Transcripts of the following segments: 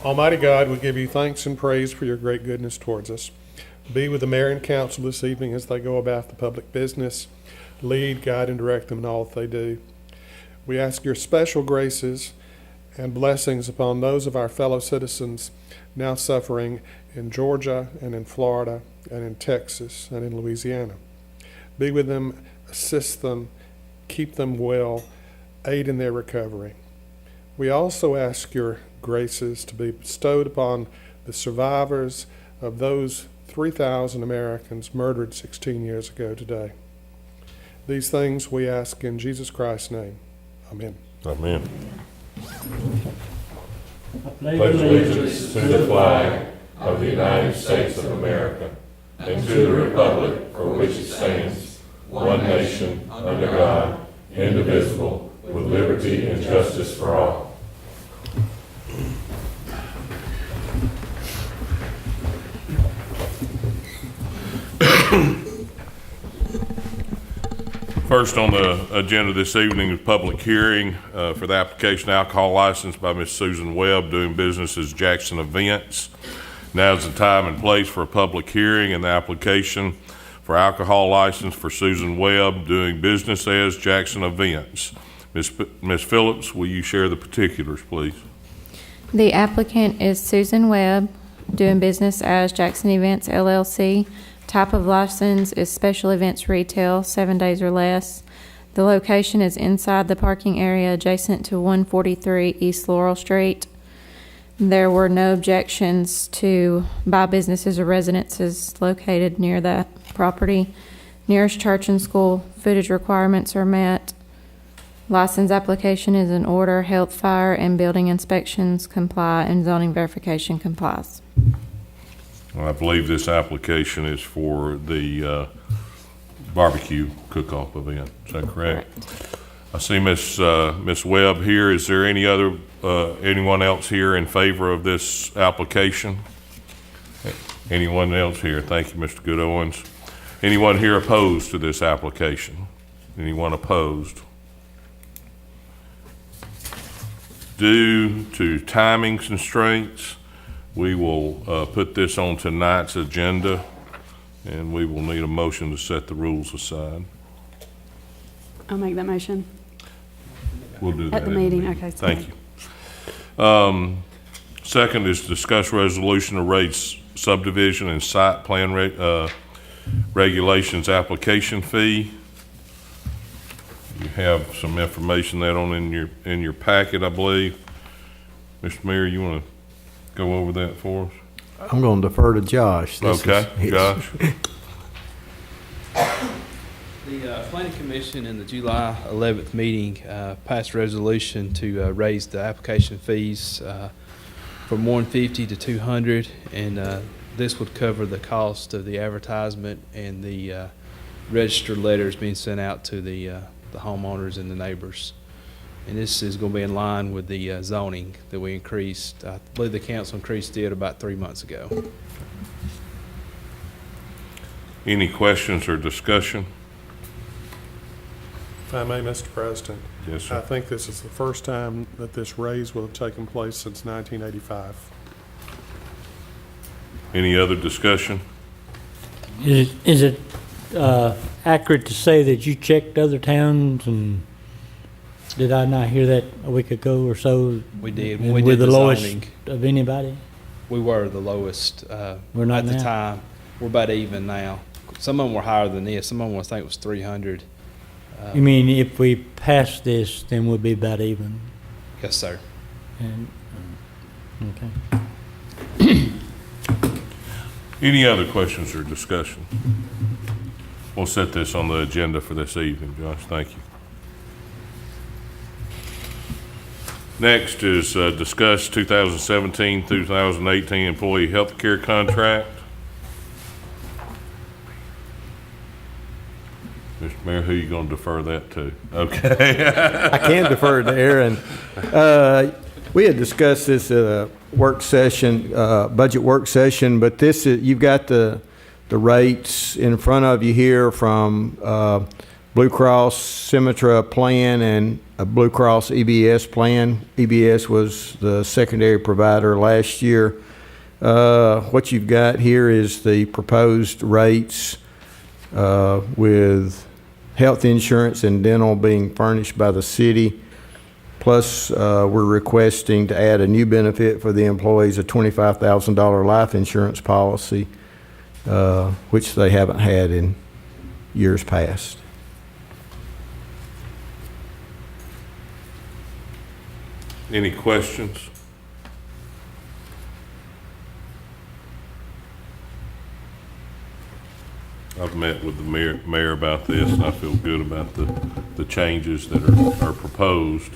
Almighty God, we give you thanks and praise for your great goodness towards us. Be with the mayor and council this evening as they go about the public business. Lead, guide, and direct them in all that they do. We ask your special graces and blessings upon those of our fellow citizens now suffering in Georgia and in Florida and in Texas and in Louisiana. Be with them, assist them, keep them well, aid in their recovery. We also ask your graces to be bestowed upon the survivors of those 3,000 Americans murdered 16 years ago today. These things we ask in Jesus Christ's name. Amen. Amen. I pledge allegiance to the flag of the United States of America and to the republic for which it stands, one nation, under God, indivisible, with liberty and justice for all. First on the agenda this evening is public hearing for the application alcohol license by Ms. Susan Webb, doing business as Jackson Events. Now is the time and place for a public hearing and the application for alcohol license for Susan Webb, doing business as Jackson Events. Ms. Phillips, will you share the particulars, please? The applicant is Susan Webb, doing business as Jackson Events LLC. Type of license is special events retail, 7 days or less. The location is inside the parking area adjacent to 143 East Laurel Street. There were no objections to buy businesses or residences located near that property. Nearest church and school, footage requirements are met. License application is in order. Health, fire, and building inspections comply, and zoning verification complies. I believe this application is for the barbecue cook-off event. Is that correct? I see Miss Webb here. Is there anyone else here in favor of this application? Anyone else here? Thank you, Mr. Goodowens. Anyone here opposed to this application? Anyone opposed? Due to timing constraints, we will put this on tonight's agenda, and we will need a motion to set the rules aside. I'll make that motion. We'll do that at the meeting. Okay. Thank you. Second is discuss resolution to raise subdivision and site plan regulations application fee. You have some information that on in your packet, I believe. Mr. Mayor, you want to go over that for us? I'm going to defer to Josh. Okay, Josh. The Planning Commission in the July 11th meeting passed a resolution to raise the application fees from $150 to $200, and this would cover the cost of the advertisement and the registered letters being sent out to the homeowners and the neighbors. And this is going to be in line with the zoning that we increased. I believe the council increased it about 3 months ago. Any questions or discussion? If I may, Mr. President. Yes, sir. I think this is the first time that this raise will have taken place since 1985. Any other discussion? Is it accurate to say that you checked other towns, and did I not hear that a week ago or so? We did. And We we're did the lowest zoning. of anybody? We were the lowest We're not at the now? time. We're about even now. Some of them were higher than this. Some of them I think was 300. You mean if we pass this, then we'll be about even? Yes, sir. And, okay. Any other questions or discussion? We'll set this on the agenda for this evening, Josh. Thank you. Next is discuss 2017-2018 employee health care contract. Mr. Mayor, who are you going to defer that to? Okay. I can defer to Aaron. We had discussed this at a work session, budget work session, but this is, you've got the rates in front of you here from Blue Cross Symetra plan and a Blue Cross EBS plan. EBS was the secondary provider last year. What you've got here is the proposed rates with health insurance and dental being furnished by the city. Plus, we're requesting to add a new benefit for the employees, a $25,000 life insurance policy, which they haven't had in years past. Any questions? I've met with the mayor about this, and I feel good about the changes that are proposed.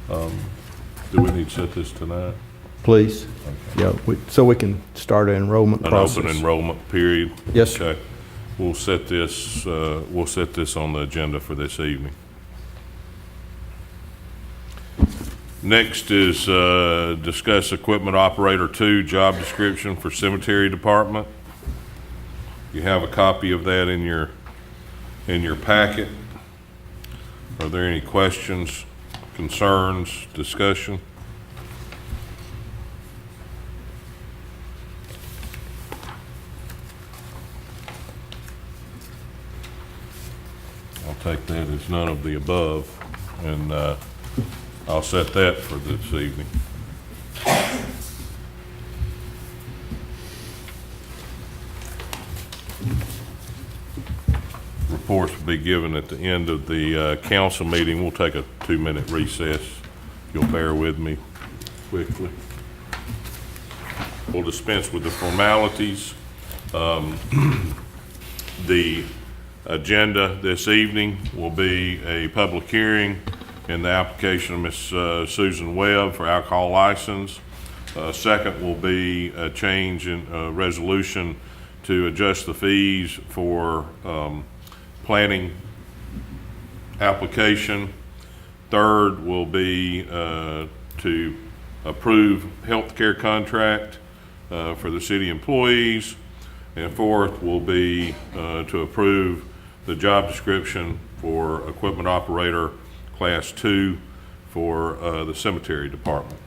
Do we need to set this tonight? Please. Yeah, so we can start an enrollment An process. open enrollment period? Yes, sir. Okay. We'll set this on the agenda for this evening. Next is discuss equipment operator 2 job description for cemetery department. You have a copy of that in your packet. Are there any questions, concerns, discussion? I'll take that as none of the above, and I'll set that for this evening. Reports will be given at the end of the council meeting. We'll take a 2-minute recess. If you'll bear with me quickly. We'll dispense with the formalities. The agenda this evening will be a public hearing in the application of Ms. Susan Webb for alcohol license. Second will be a change in resolution to adjust the fees for planning application. Third will be to approve healthcare contract for the city employees. And fourth will be to approve the job description for equipment operator class 2 for the cemetery department.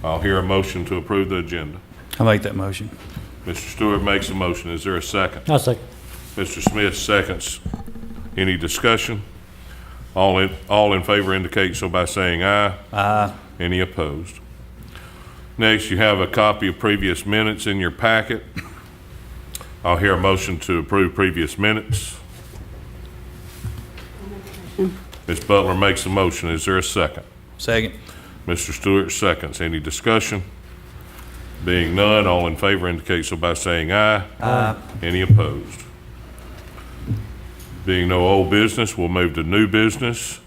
I'll hear a motion to approve the agenda. I'll make that motion. Mr. Stewart makes a motion. Is there a second? I'll second. Mr. Smith seconds. Any discussion? All in favor indicate so by saying aye. Aye. Any opposed? Next, you have a copy of previous minutes in your packet. I'll hear a motion to approve previous minutes. Ms. Butler makes a motion. Is there a second? Second. Mr. Stewart seconds. Any discussion? Being none, all in favor indicate so by saying aye. Aye. Any opposed? Being no old business, we'll move to new business.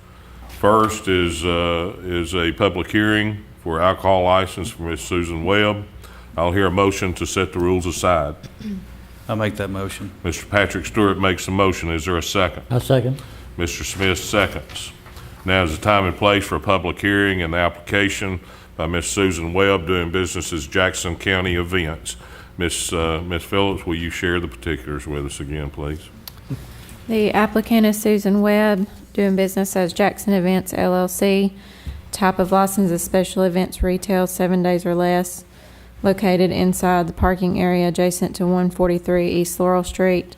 First is a public hearing for alcohol license for Ms. Susan Webb. I'll hear a motion to set the rules aside. I'll make that motion. Mr. Patrick Stewart makes a motion. Is there a second? I'll second. Mr. Smith seconds. Now is the time and place for a public hearing and the application by Ms. Susan Webb doing business as Jackson County Events. Ms. Phillips, will you share the particulars with us again, please? The applicant is Susan Webb, doing business as Jackson Events LLC. Type of license is special events retail, 7 days or less. Located inside the parking area adjacent to 143 East Laurel Street.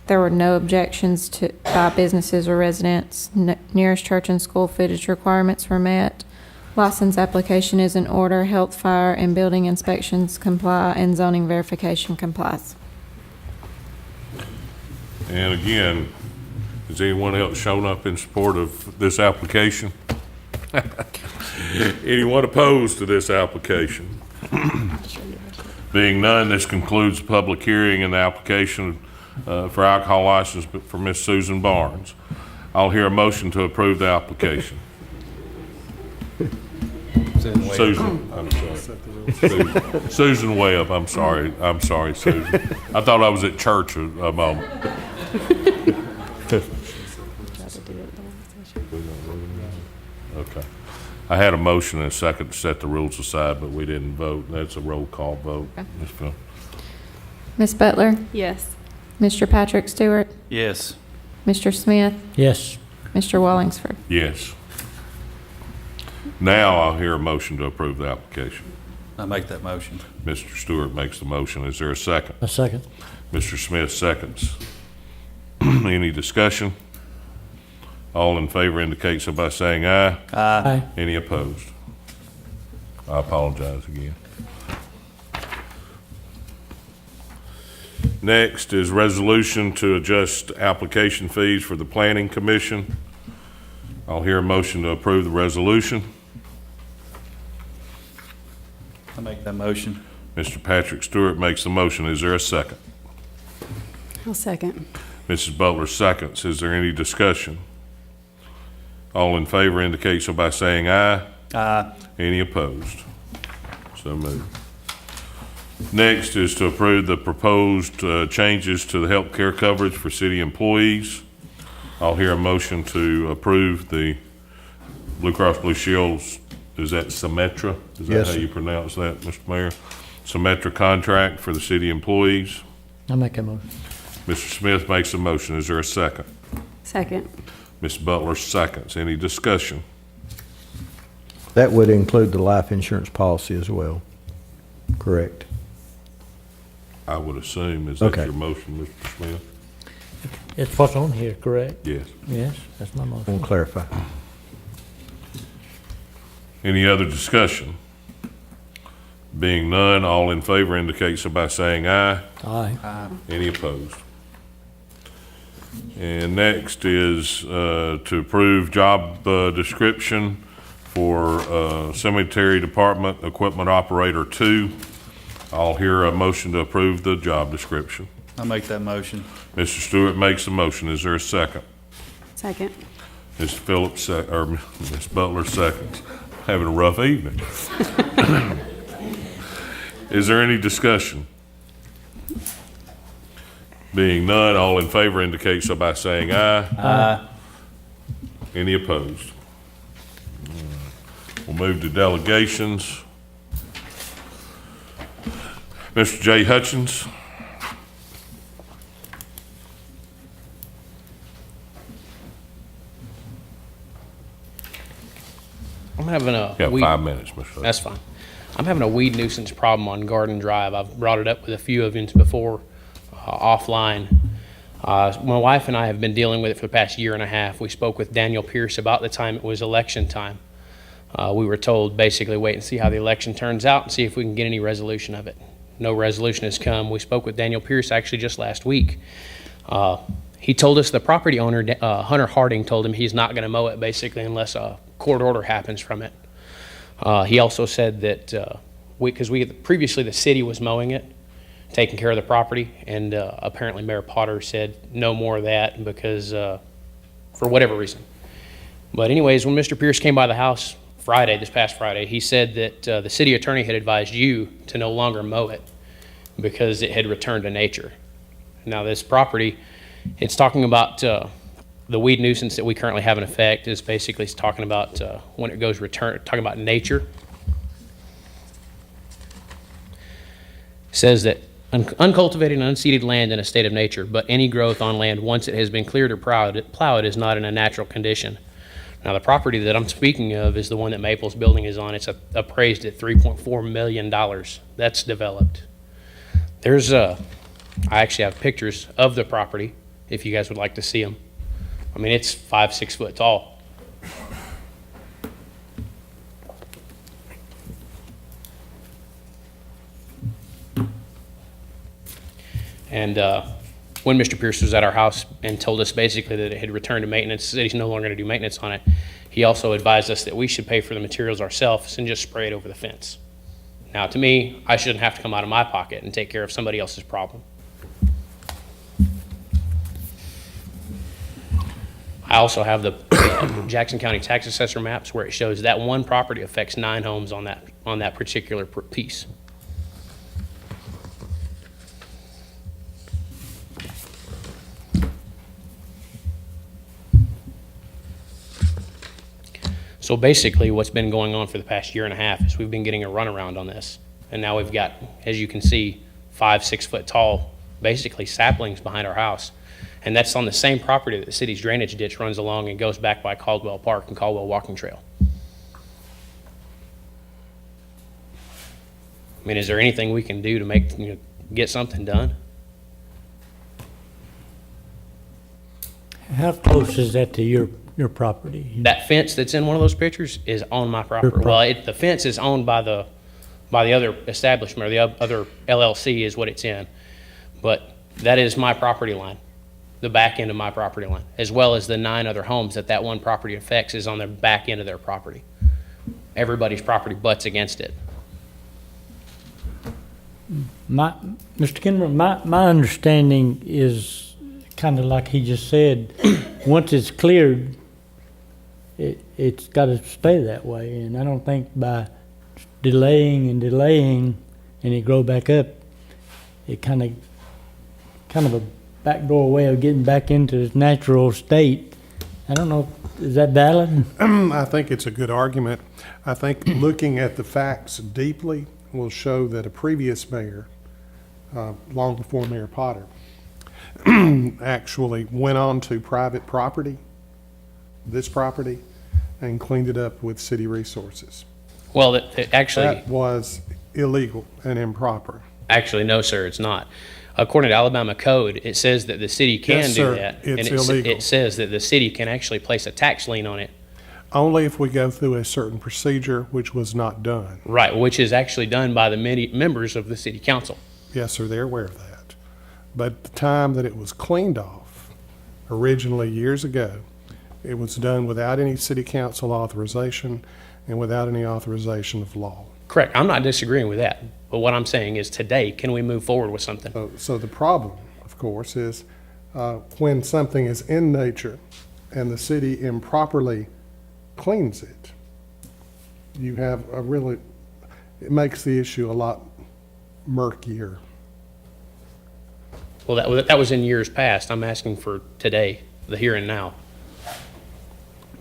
There were no objections by businesses or residents. Nearest church and school footage requirements were met. License application is in order. Health, fire, and building inspections comply, and zoning verification complies. And again, has anyone else shown up in support of this application? Anyone opposed to this application? Being none, this concludes the public hearing and the application for alcohol license for Ms. Susan Barnes. I'll hear a motion to approve the application. Susan, I'm sorry. Susan Webb, I'm sorry, Susan. I thought I was at church a moment. Okay. I had a motion and a second to set the rules aside, but we didn't vote. That's a roll call vote. Ms. Phil. Ms. Butler? Yes. Mr. Patrick Stewart? Yes. Mr. Smith, Yes. Mr. Wallingsford. Yes. Now I'll hear a motion to approve the application. I make that motion. Mr. Stewart makes the motion. Is there a second? A second. Mr. Smith seconds. Any discussion? All in favor indicate so by saying aye. Aye. Any opposed? I apologize again. Next is resolution to adjust application fees for the Planning Commission. I'll hear a motion to approve the resolution. I make that motion. Mr. Patrick Stewart makes the motion. Is there a second? I'll second. Mrs. Butler seconds. Is there any discussion? All in favor indicate so by saying aye. Aye. Any opposed? So moved. Next is to approve the proposed changes to the health care coverage for city employees. I'll hear a motion to approve the Blue Cross Blue Shield's, is that Symetra? Is that Yes, how sir. you pronounce that, Mr. Mayor? Symetra contract for the city employees. I make that motion. Mr. Smith makes a motion. Is there a second? Second. Ms. Butler seconds. Any discussion? That would include the life insurance policy as well, correct? I would assume. Is that Okay. your motion, Mr. Smith? It's what's on here, correct? Yes. Yes, that's my I motion. want to clarify. Any other discussion? Being none, all in favor indicate so by saying aye. Aye. Any opposed? And next is to approve job description for Cemetery Department Equipment Operator 2. I'll hear a motion to approve the job description. I make that motion. Mr. Stewart makes the motion. Is there a second? Second. Ms. Phillips, or Ms. Butler seconds. Having a rough evening. Is there any discussion? Being none, all in favor indicate so by saying aye. Aye. Any opposed? We'll move to delegations. Mr. J. Hutchins. I'm having a You have weed, 5 minutes, Mr. Hutchins. that's fine. I'm having a weed nuisance problem on Garden Drive. I've brought it up with a few of you before, offline. My wife and I have been dealing with it for the past year and a half. We spoke with Daniel Pierce about the time it was election time. We were told basically wait and see how the election turns out and see if we can get any resolution of it. No resolution has come. We spoke with Daniel Pierce actually just last week. He told us the property owner, Hunter Harding, told him he's not going to mow it basically unless a court order happens from it. He also said that because previously the city was mowing it, taking care of the property, and apparently Mayor Potter said no more of that because for whatever reason. But anyways, when Mr. Pierce came by the house this past Friday, he said that the city attorney had advised you to no longer mow it because it had returned to nature. Now this property, it's talking about the weed nuisance that we currently have in effect is basically talking about when it goes talking about nature. Says that uncultivated and unseeded land in a state of nature, but any growth on land once it has been cleared or plowed is not in a natural condition. Now the property that I'm speaking of is the one that Maples Building is on. It's appraised at $3.4 million. That's developed. There's I actually have pictures of the property if you guys would like to see them. I mean, it's 5-6 foot tall. And when Mr. Pierce was at our house and told us basically that it had returned to maintenance, said he's no longer going to do maintenance on it, he also advised us that we should pay for the materials ourselves and just spray it over the fence. Now, to me, I shouldn't have to come out of my pocket and take care of somebody else's problem. I also have the Jackson County tax assessor maps where it shows that one property affects 9 homes on that particular piece. So basically what's been going on for the past year and a half is we've been getting a runaround on this. And now we've got, as you can see, 5-6 foot tall, basically saplings behind our house. And that's on the same property that the city's drainage ditch runs along and goes back by Caldwell Park and Caldwell Walking Trail. I mean, is there anything we can do to make, get something done? How close is that to your property? That fence that's in one of those pictures is on my property. Well, the fence is owned by the other establishment, or the other LLC is what it's in. But that is my property line, the back end of my property line, as well as the 9 other homes that one property affects is on the back end of their property. Everybody's property butts against it. Mr. Kenmore, my understanding is kind of like he just said, once it's cleared, it's got to stay that way. And I don't think by delaying and it grow back up, it kind of a backdoor way of getting back into its natural state. I don't know, is that valid? I think it's a good argument. I think looking at the facts deeply will show that a previous mayor, long before Mayor Potter, actually went on to private property, this property, and cleaned it up with city resources. Well, actually, That was illegal and improper. actually, no, sir, it's not. According to Alabama code, it says that the city can Yes, do sir. that. It's and illegal. It says that the city can actually place a tax lien on it. Only if we go through a certain procedure, which was not done. Right, which is actually done by the many members of the city council. Yes, sir, they're aware of that. But at the time that it was cleaned off, originally years ago, it was done without any city council authorization and without any authorization of law. Correct, I'm not disagreeing with that. But what I'm saying is today, can we move forward with something? So the problem, of course, is when something is in nature and the city improperly cleans it, you have it makes the issue a lot murkier. Well, that was in years past. I'm asking for today, the here and now.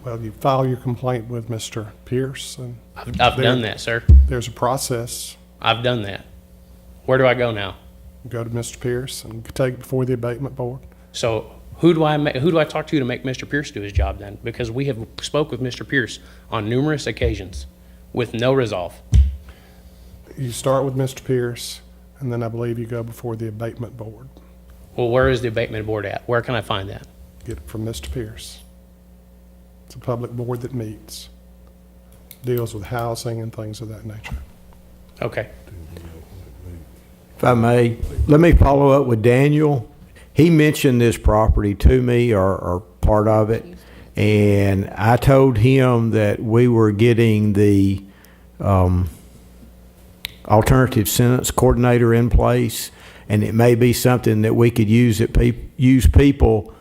Well, you file your complaint with Mr. Pierce, and I've done that, sir. there's a process. I've done that. Where do I go now? Go to Mr. Pierce and take it before the abatement board. So who do I talk to make Mr. Pierce do his job then? Because we have spoke with Mr. Pierce on numerous occasions with no resolve. You start with Mr. Pierce, and then I believe you go before the abatement board. Well, where is the abatement board at? Where can I find that? Get it from Mr. Pierce. It's a public board that meets, deals with housing and things of that nature. Okay. If I may, let me follow up with Daniel. He mentioned this property to me, or part of it, and I told him that we were getting the alternative sentence coordinator in place, and it may be something that we could use people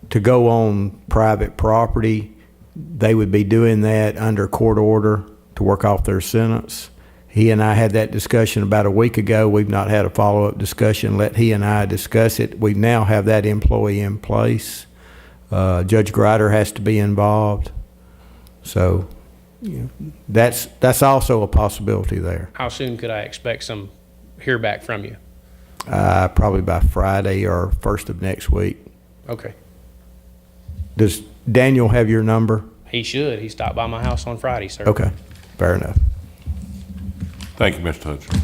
to go on private property. They would be doing that under court order to work off their sentence. He and I had that discussion about a week ago. We've not had a follow-up discussion. Let he and I discuss it. We now have that employee in place. Judge Grider has to be involved. So that's also a possibility there. How soon could I expect some hear back from you? Probably by Friday or first of next week. Okay. Does Daniel have your number? He should. He stopped by my house on Friday, sir. Okay, fair enough. Thank you, Mr. Hudson.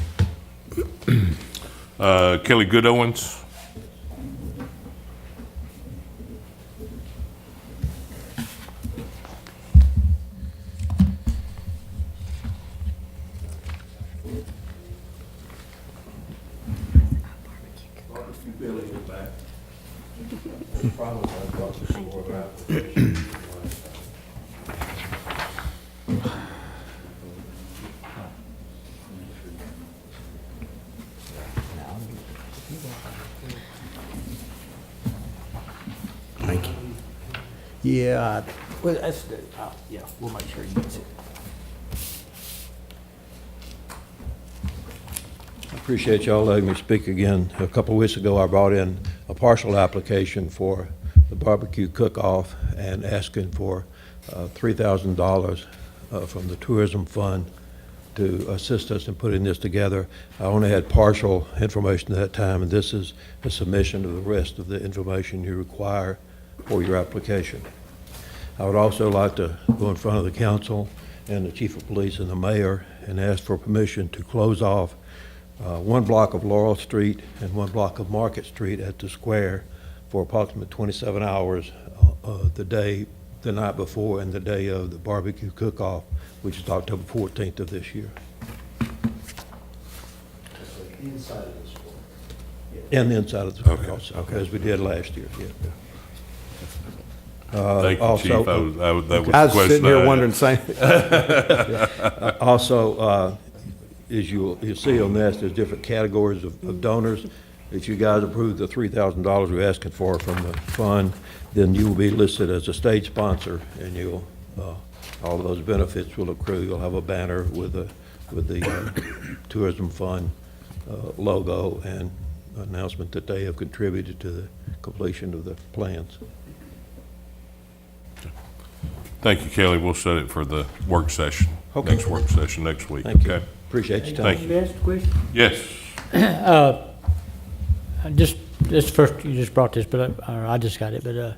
Kelly Goodowens. Thank you. Yeah, well, that's good. Yeah, we'll make sure he gets it. I appreciate y'all letting me speak again. A couple of weeks ago, I brought in a partial application for the barbecue cook-off and asking for $3,000 from the tourism fund to assist us in putting this together. I only had partial information at that time, and this is a submission of the rest of the information you require for your application. I would also like to go in front of the council and the chief of police and the mayor and ask for permission to close off one block of Laurel Street and one block of Market Street at the square for approximately 27 hours the night before and the day of the barbecue cook-off, which is October 14th of this year. Inside of the square. And the inside of the square also, as we did last year, yeah. Thank you, Also, Chief. That was the I was question sitting here I had. wondering, same, Also, as you'll see on this, there's different categories of donors. If you guys approve the $3,000 we're asking for from the fund, then you will be listed as a state sponsor, and you'll, all of those benefits will accrue. You'll have a banner with the tourism fund logo and announcement that they have contributed to the completion of the plans. Thank you, Kelly. We'll set it for the work session, Okay. next work session next week. Thank you. Okay? Appreciate your time. Thank you. May I ask a question? Yes. This first, you just brought this, but I just got it, but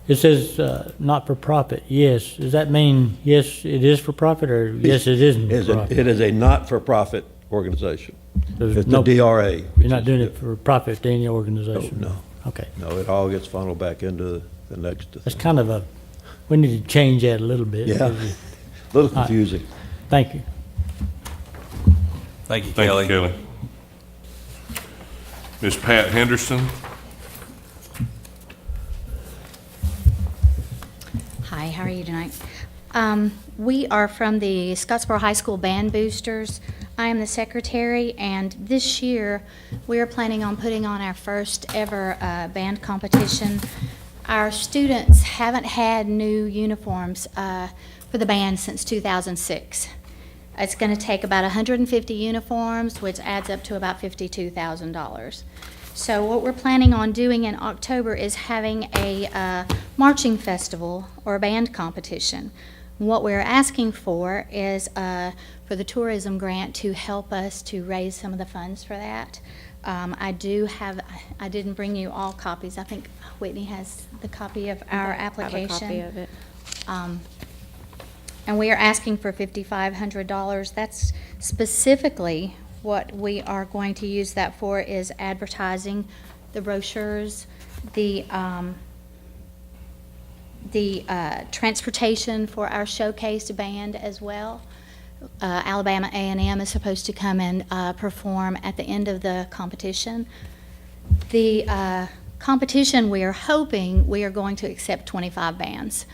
it says not-for-profit, yes. Does that mean, yes, it is for profit, or yes, it isn't for profit? It is a not-for-profit organization. There's It's no- the DRA. You're which not is- doing it for profit to any organization? No, Okay. no, it all gets funneled back into the next That's thing. kind of we need to change that a little bit. Yeah. A little confusing. Thank you. Thank you, Thank Kelly. you, Kelly. Ms. Pat Henderson? Hi, how are you tonight? We are from the Scottsboro High School Band Boosters. I am the secretary, and this year we are planning on putting on our first ever band competition. Our students haven't had new uniforms for the band since 2006. It's going to take about 150 uniforms, which adds up to about $52,000. So what we're planning on doing in October is having a marching festival or a band competition. What we're asking for is for the tourism grant to help us to raise some of the funds for that. I didn't bring you all copies. I think Whitney has the copy of our application. Have a copy of it. And we are asking for $5,500. That's specifically what we are going to use that for, is advertising, the brochures, the transportation for our showcase band as well. Alabama A&M is supposed to come and perform at the end of the competition. The competition, we are hoping we are going to accept 25 bands.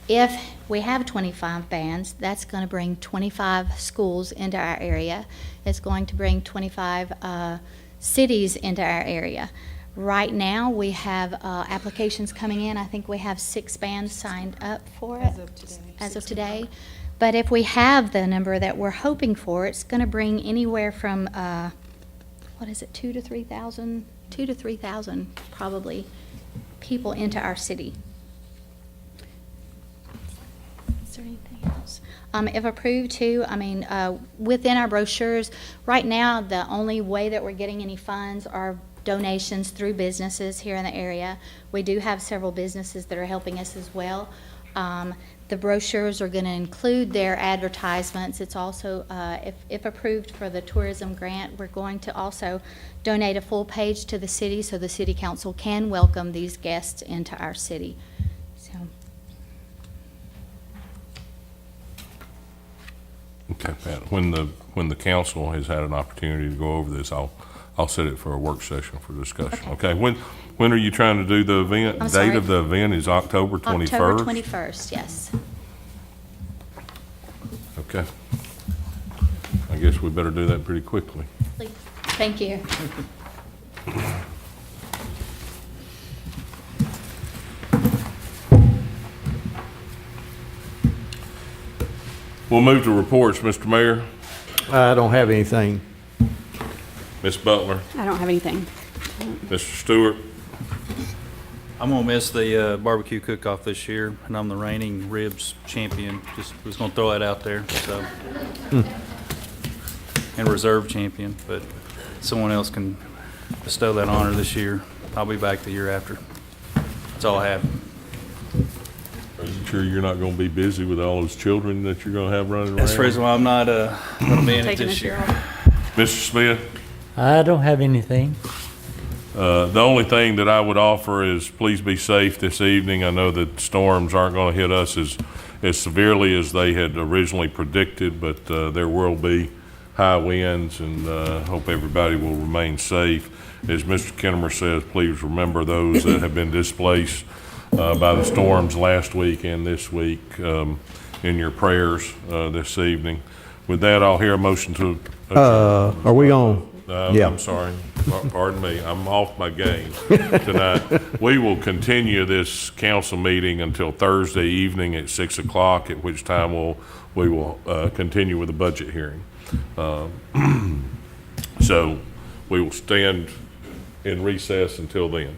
If we have 25 bands, that's going to bring 25 schools into our area. It's going to bring 25 cities into our area. Right now, we have applications coming in. I think we have 6 bands signed up for it. As of today. But if we have the number that we're hoping for, it's going to bring anywhere from, 2,000 to 3,000, 2,000 to 3,000 probably people into our city. Is there anything else? If approved too, within our brochures, right now, the only way that we're getting any funds are donations through businesses here in the area. We do have several businesses that are helping us as well. The brochures are going to include their advertisements. It's also, if approved for the tourism grant, we're going to also donate a full page to the city so the city council can welcome these guests into our city. So, Okay, Pat. When the council has had an opportunity to go over this, I'll set it for a work session for discussion. Okay. When are you trying to do the event? I'm Date sorry? of the event is October 21st? October 21st, yes. Okay. I guess we better do that pretty quickly. Thank you. We'll move to reports, Mr. Mayor. I don't have anything. Ms. Butler, I don't have anything. Mr. Stewart. I'm gonna miss the barbecue cook-off this year, and I'm the reigning ribs champion. Just was gonna throw that out there, so. and reserve champion, but someone else can bestow that honor this year. I'll be back the year after. That's all I have. Are you sure you're not going to be busy with all those children that you're going to have running around? That's the reason why I'm not going to be in it Taking this this year year. off. Mr. Smith? I don't have anything. The only thing that I would offer is please be safe this evening. I know that storms aren't going to hit us as severely as they had originally predicted, but there will be high winds, and hope everybody will remain safe. As Mr. Kinnemer says, please remember those that have been displaced by the storms last week and this week in your prayers this evening. With that, I'll hear a motion to adjourn. Are we on? Yeah. I'm sorry. Pardon me. I'm off my game tonight. We will continue this council meeting until Thursday evening at 6 o'clock, at which time we will continue with the budget hearing. So we will stand in recess until then.